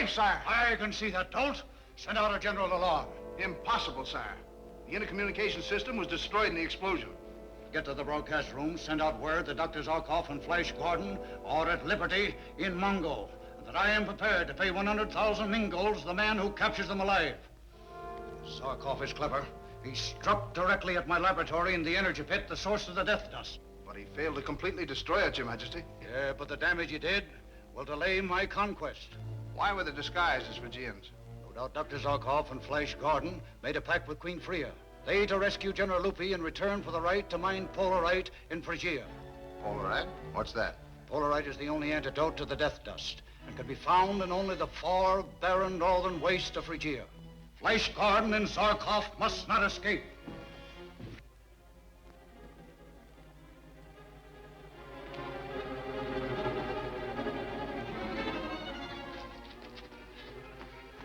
brave, sire. I can see that, Dolt. Send out a general alarm. Impossible, sire. The intercommunication system was destroyed in the explosion. Get to the broadcast room, send out word that Dr. Zarkov and Flash Gordon are at liberty in Mongo, and that I am prepared to pay 100,000 Mingols the man who captures them alive. Zarkov is clever. He struck directly at my laboratory in the energy pit, the source of the death dust. But he failed to completely destroy it, Your Majesty. Yeah, but the damage he did will delay my conquest. Why were they disguised as Phrygians? No doubt Dr. Zarkov and Flash Gordon made a pact with Queen Freya. They to rescue General Lupi in return for the right to mine polarite in Phrygia. Polarite? What's that? Polarite is the only antidote to the death dust and can be found in only the far, barren northern waste of Phrygia. Flash Gordon and Zarkov must not escape.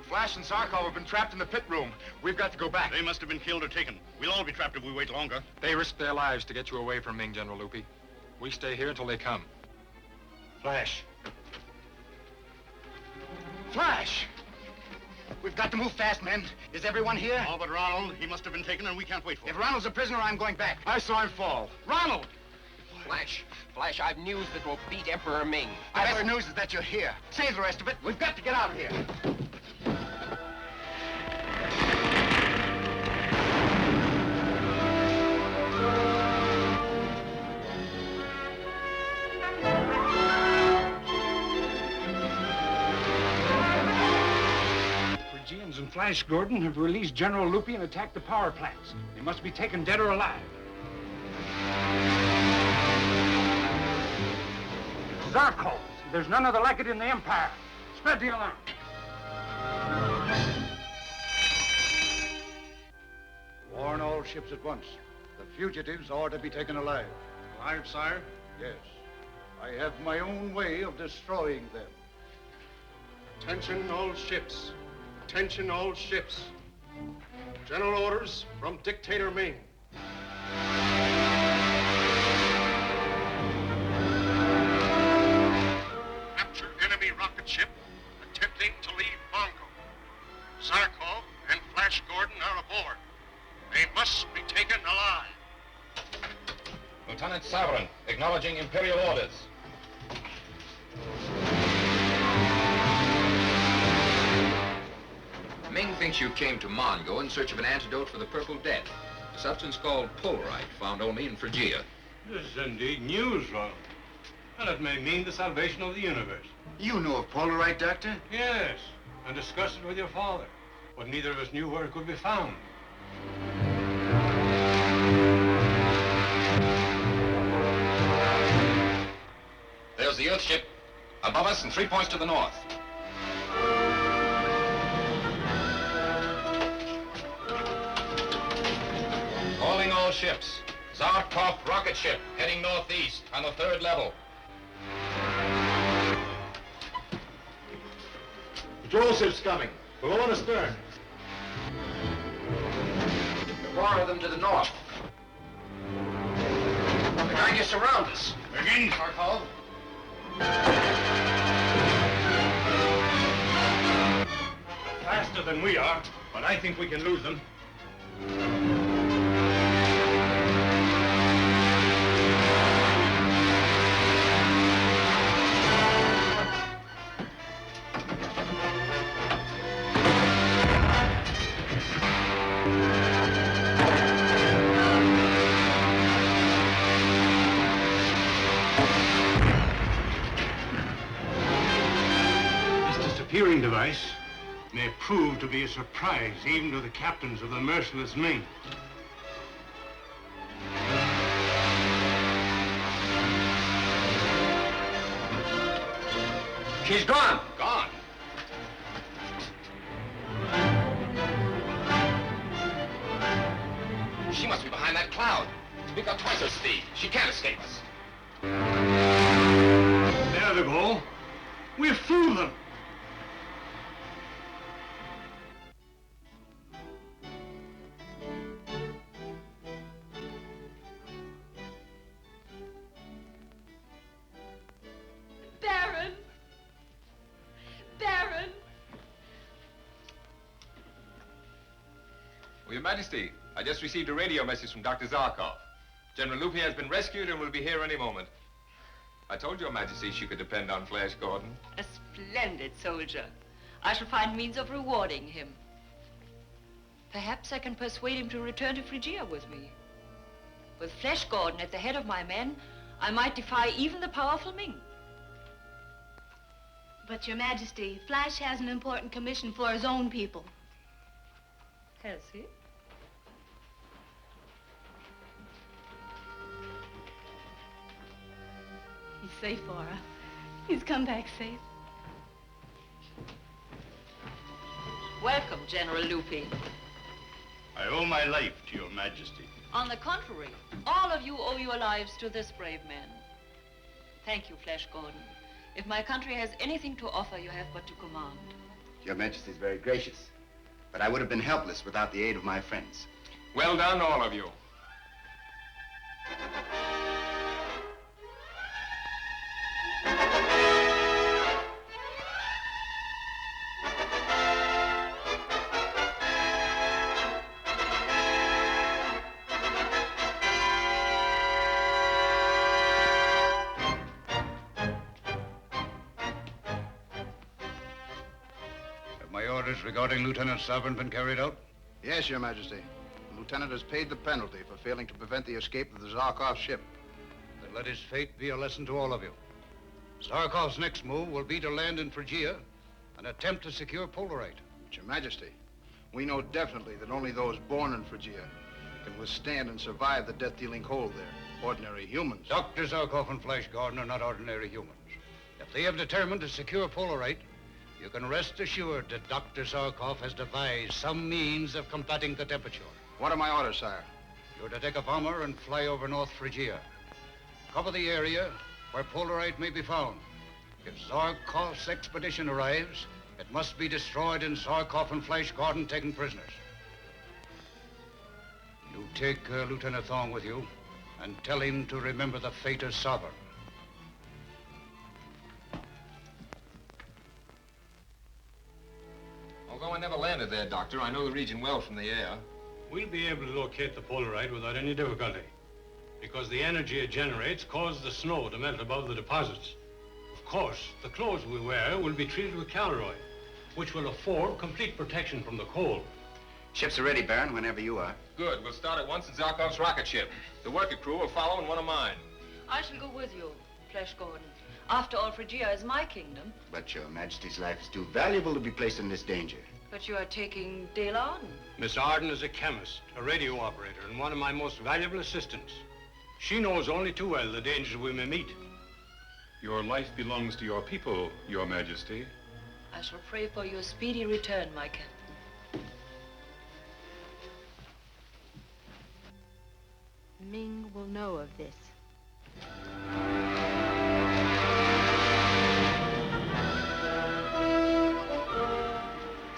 Flash and Zarkov have been trapped in the pit room. We've got to go back. They must have been killed or taken. We'll all be trapped if we wait longer. They risked their lives to get you away from Ming, General Lupi. We stay here until they come. Flash. Flash! We've got to move fast, men. Is everyone here? All but Ronald. He must have been taken, and we can't wait for him. If Ronald's a prisoner, I'm going back. I saw him fall. Ronald! Flash, I've news that will beat Emperor Ming. The best news is that you're here. Save the rest of it. We've got to get out of here. Phrygians and Flash Gordon have released General Lupi and attacked the power plants. They must be taken dead or alive. Zarkov, there's none other like it in the Empire. Spread the alarm. Warn all ships at once. The fugitives are to be taken alive. Alive, sire? Yes. I have my own way of destroying them. Attention all ships. Attention all ships. General orders from Dictator Ming. Capture enemy rocket ship attempting to leave Mongo. Zarkov and Flash Gordon are aboard. They must be taken alive. Lieutenant Sovereign, acknowledging Imperial orders. Ming thinks you came to Mongo in search of an antidote for the Purple Death, a substance called polarite, found only in Phrygia. This is indeed news, Ronald. And it may mean the salvation of the universe. You know of polarite, Doctor? Yes, and discussed it with your father. But neither of us knew where it could be found. There's the Earth ship. Above us and 3 points to the north. Calling all ships. Zarkov rocket ship heading northeast on the 3rd level. Patrol ship's coming. Below and astern. 4 of them to the north. They're trying to surround us. Begin, Zarkov. Faster than we are, but I think we can lose them. Disappearing device may prove to be a surprise even to the captains of the merciless Ming. She's gone. Gone. She must be behind that cloud. We've got twice her speed. She can't escape us. There they go. We've fooled them. Baron! Baron! Well, Your Majesty, I just received a radio message from Dr. Zarkov. General Lupin has been rescued and will be here any moment. I told Your Majesty she could depend on Flash Gordon. A splendid soldier. I shall find means of rewarding him. Perhaps I can persuade him to return to Phrygia with me. With Flash Gordon at the head of my men, I might defy even the powerful Ming. But, Your Majesty, Flash has an important commission for his own people. Has he? He's safe, Aura. He's come back safe. Welcome, General Lupin. I owe my life to Your Majesty. On the contrary, all of you owe your lives to this brave man. Thank you, Flash Gordon. If my country has anything to offer, you have but to command. Your Majesty is very gracious, but I would have been helpless without the aid of my friends. Well done, all of you. Regarding Lieutenant Sovereign been carried out? Yes, Your Majesty. The lieutenant has paid the penalty for failing to prevent the escape of the Zarkov ship. Then let his fate be a lesson to all of you. Zarkov's next move will be to land in Phrygia and attempt to secure Polarite. But Your Majesty, we know definitely that only those born in Phrygia can withstand and survive the death-dealing cold there. Ordinary humans. Dr. Zarkov and Flash Gordon are not ordinary humans. If they have determined to secure Polarite, you can rest assured that Dr. Zarkov has devised some means of combating the temperature. What are my orders, sire? You're to take a bomber and fly over North Phrygia. Cover the area where Polarite may be found. If Zarkov's expedition arrives, it must be destroyed and Zarkov and Flash Gordon taken prisoners. You take Lieutenant Thong with you and tell him to remember the fate of Sovereign. Although I never landed there, Doctor, I know the region well from the air. We'll be able to locate the Polarite without any difficulty, because the energy it generates causes the snow to melt above the deposits. Of course, the clothes we wear will be treated with caloroy, which will afford complete protection from the cold. Ships are ready, Baron, whenever you are. Good. We'll start at once in Zarkov's rocket ship. The worker crew will follow in one of mine. I shall go with you, Flash Gordon. After all, Phrygia is my kingdom. But Your Majesty's life is too valuable to be placed in this danger. But you are taking Dale Arden. Miss Arden is a chemist, a radio operator, and one of my most valuable assistants. She knows only too well the dangers we may meet. Your life belongs to your people, Your Majesty. I shall pray for your speedy return, my captain. Ming will know of this.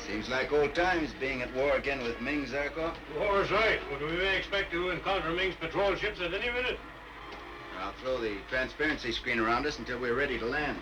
Seems like old times being at war again with Ming, Zarkov. War's right, but we may expect to encounter Ming's patrol ships at any minute. I'll throw the transparency screen around us until we're ready to land.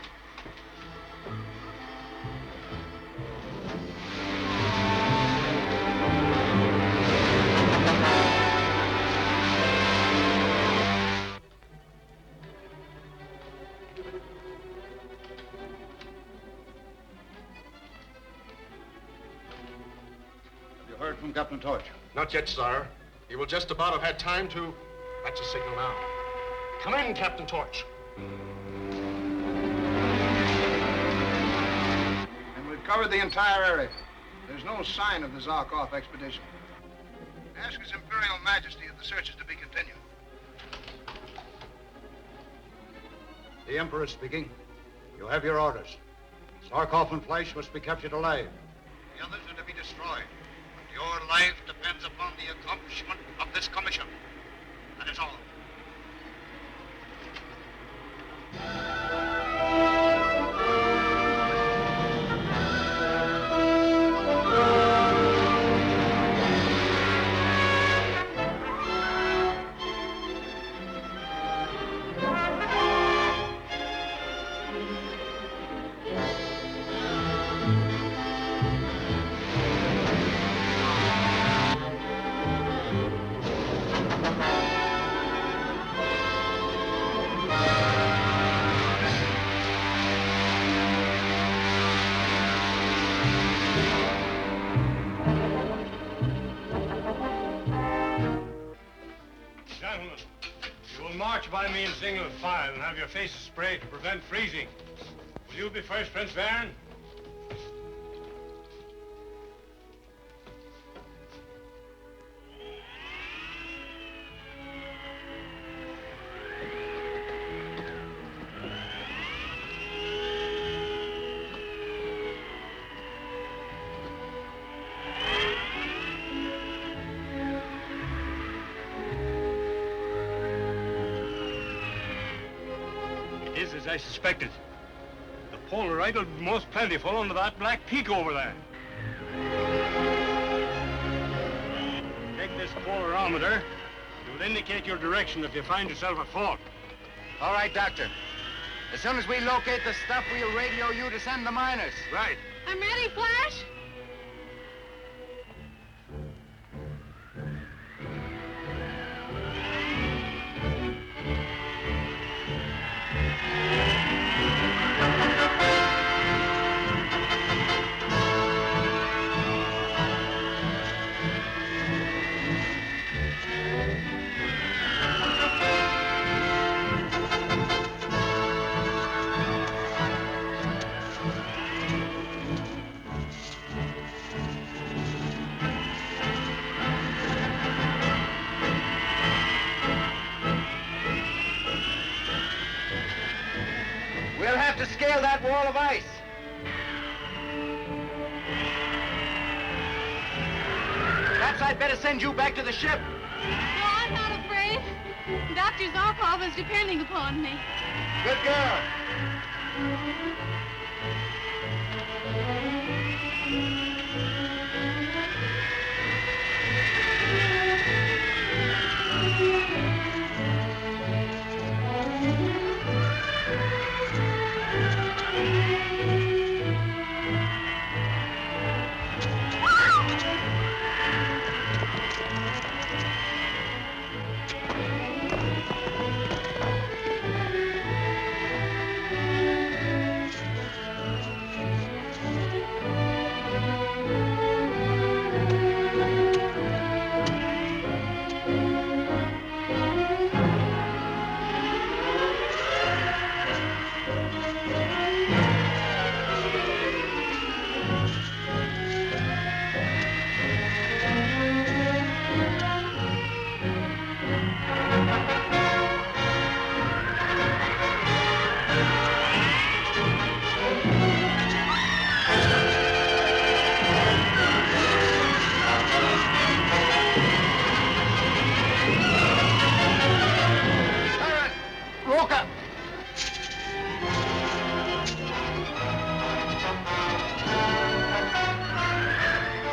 Heard from Captain Torch? Not yet, sire. He will just about have had time to... That's a signal now. Come in, Captain Torch. And we've covered the entire area. There's no sign of the Zarkov expedition. Ask His Imperial Majesty if the search is to be continued. The Emperor speaking. You have your orders. Zarkov and Flash must be captured alive. The others are to be destroyed. Your life depends upon the accomplishment of this commission. That is all. march by me in single file and have your faces sprayed to prevent freezing. Will you be first, Prince Baron? It is as I suspected. The Polaroid will be most plentiful under that black peak over there. Take this polarimeter. It will indicate your direction if you find yourself at fault. All right, Doctor. As soon as we locate the stuff, we'll radio you to send the miners. Right. I'm ready, Flash. We'll have to scale that wall of ice. Perhaps I'd better send you back to the ship. No, I'm not afraid. Dr. Zarkov is depending upon me. Good girl.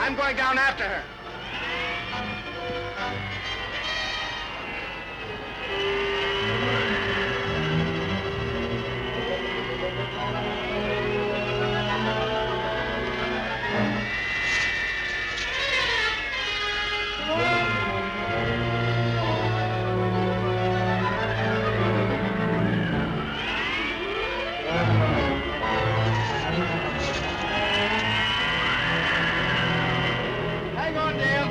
I'm going down after her. Hang on, Dale.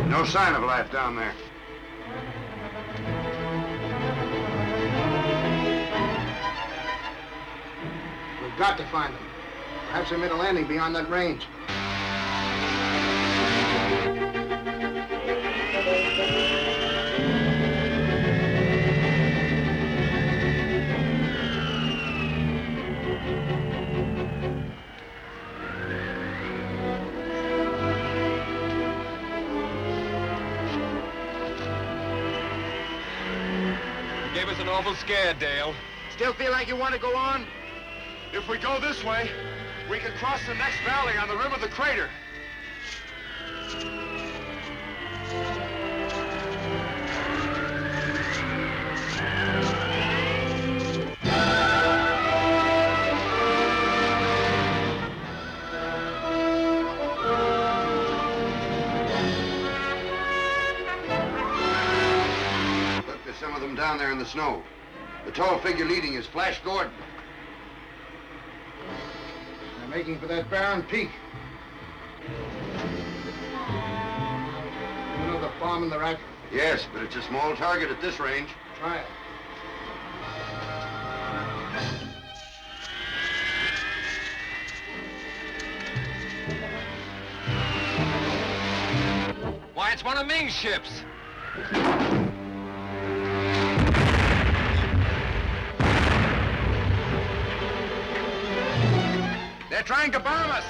No sign of life down there. We've got to find them. Perhaps they made a landing beyond that range. You gave us an awful scare, Dale. Still feel like you want to go on? If we go this way, we can cross the next valley on the rim of the crater. them down there in the snow. The tall figure leading is Flash Gordon. They're making for that barren peak. You know the farm in the rack? Yes, but it's a small target at this range. Try it. Why, it's one of Ming's ships. They're trying to bomb us.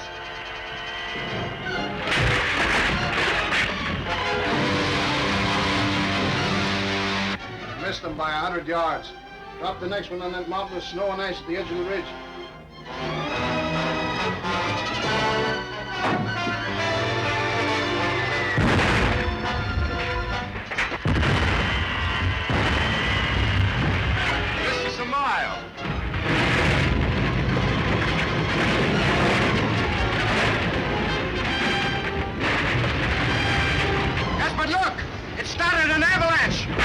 Missed them by 100 yards. Drop the next one on that mountain of snow and ice at the edge of the ridge. This is a mile. Yes, but look! It started an avalanche!